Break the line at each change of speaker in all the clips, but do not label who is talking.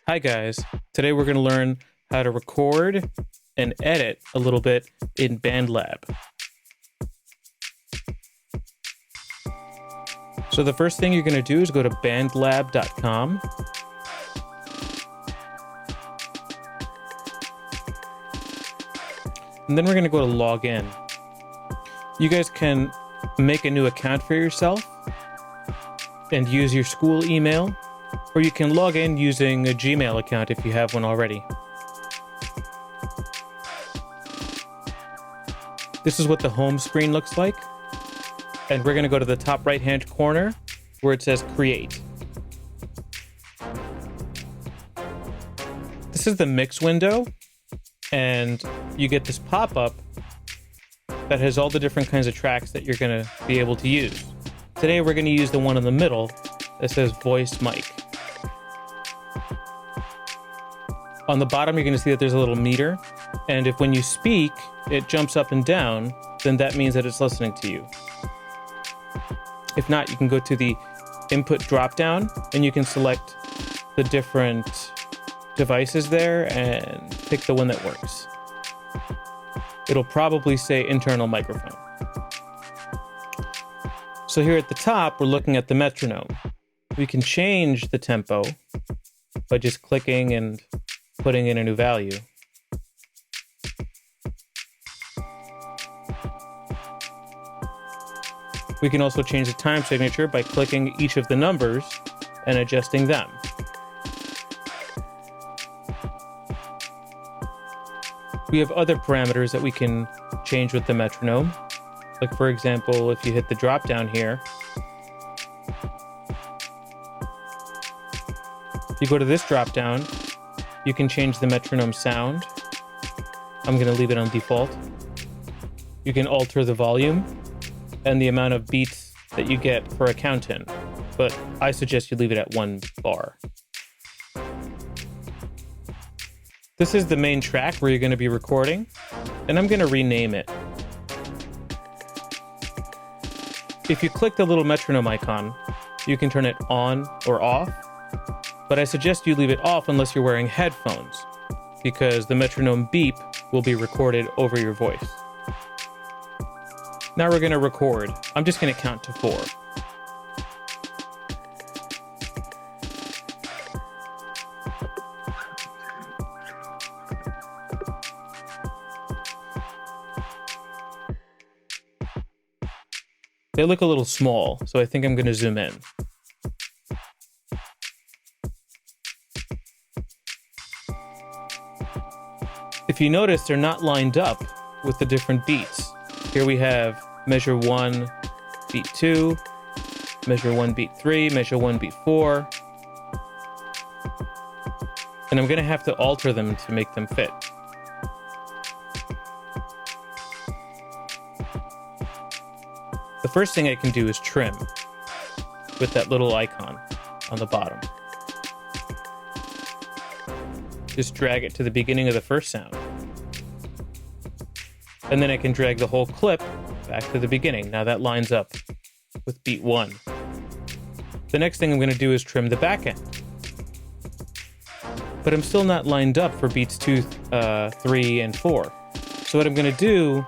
Hi guys, today we're going to learn how to record and edit a little bit in Bandlab. So the first thing you're going to do is go to bandlab.com. And then we're going to go to login. You guys can make a new account for yourself and use your school email, or you can log in using a Gmail account if you have one already. This is what the home screen looks like. And we're going to go to the top right-hand corner where it says Create. This is the mix window, and you get this pop-up that has all the different kinds of tracks that you're going to be able to use. Today we're going to use the one in the middle that says Voice Mic. On the bottom, you're going to see that there's a little meter, and if when you speak, it jumps up and down, then that means that it's listening to you. If not, you can go to the input dropdown, and you can select the different devices there and pick the one that works. It'll probably say internal microphone. So here at the top, we're looking at the metronome. We can change the tempo by just clicking and putting in a new value. We can also change the time signature by clicking each of the numbers and adjusting them. We have other parameters that we can change with the metronome. Like, for example, if you hit the drop down here, if you go to this drop down, you can change the metronome sound. I'm going to leave it on default. You can alter the volume and the amount of beats that you get for a count-in, but I suggest you leave it at 1 bar. This is the main track where you're going to be recording, and I'm going to rename it. If you click the little metronome icon, you can turn it on or off, but I suggest you leave it off unless you're wearing headphones, because the metronome beep will be recorded over your voice. Now we're going to record. I'm just going to count to 4. They look a little small, so I think I'm going to zoom in. If you notice, they're not lined up with the different beats. Here we have measure 1, beat 2, measure 1, beat 3, measure 1, beat 4. And I'm going to have to alter them to make them fit. The first thing I can do is trim with that little icon on the bottom. Just drag it to the beginning of the first sound. And then I can drag the whole clip back to the beginning. Now that lines up with beat 1. The next thing I'm going to do is trim the back end. But I'm still not lined up for beats 2, 3, and 4. So what I'm going to do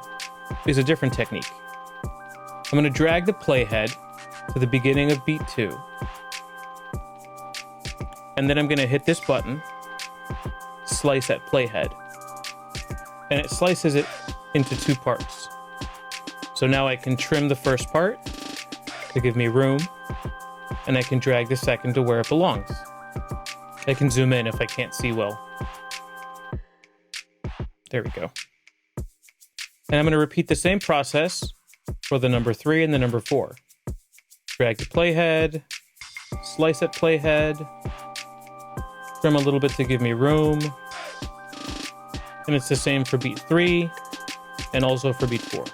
is a different technique. I'm going to drag the playhead to the beginning of beat 2. And then I'm going to hit this button, slice at playhead. And it slices it into 2 parts. So now I can trim the first part to give me room, and I can drag the second to where it belongs. I can zoom in if I can't see well. There we go. And I'm going to repeat the same process for the number 3 and the number 4. Drag the playhead, slice at playhead, trim a little bit to give me room, and it's the same for beat 3 and also for beat 4.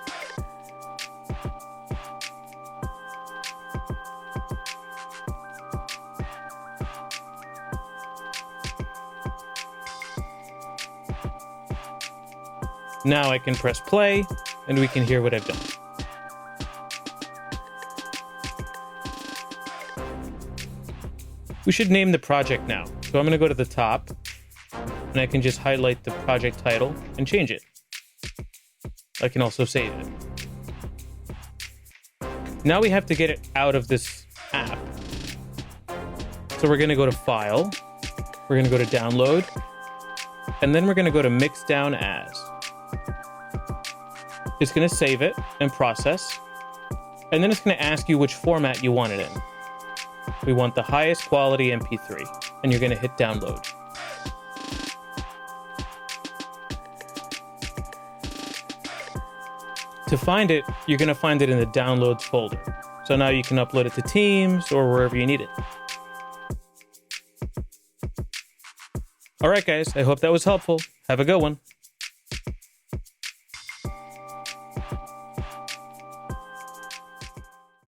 Now I can press play, and we can hear what I've done. We should name the project now. So I'm going to go to the top, and I can just highlight the project title and change it. I can also save it. Now we have to get it out of this app. So we're going to go to File, we're going to go to Download, and then we're going to go to Mix Down As. It's going to save it and process, and then it's going to ask you which format you want it in. We want the highest quality MP3, and you're going to hit Download. To find it, you're going to find it in the Downloads folder. So now you can upload it to Teams or wherever you need it. All right, guys, I hope that was helpful. Have a good one.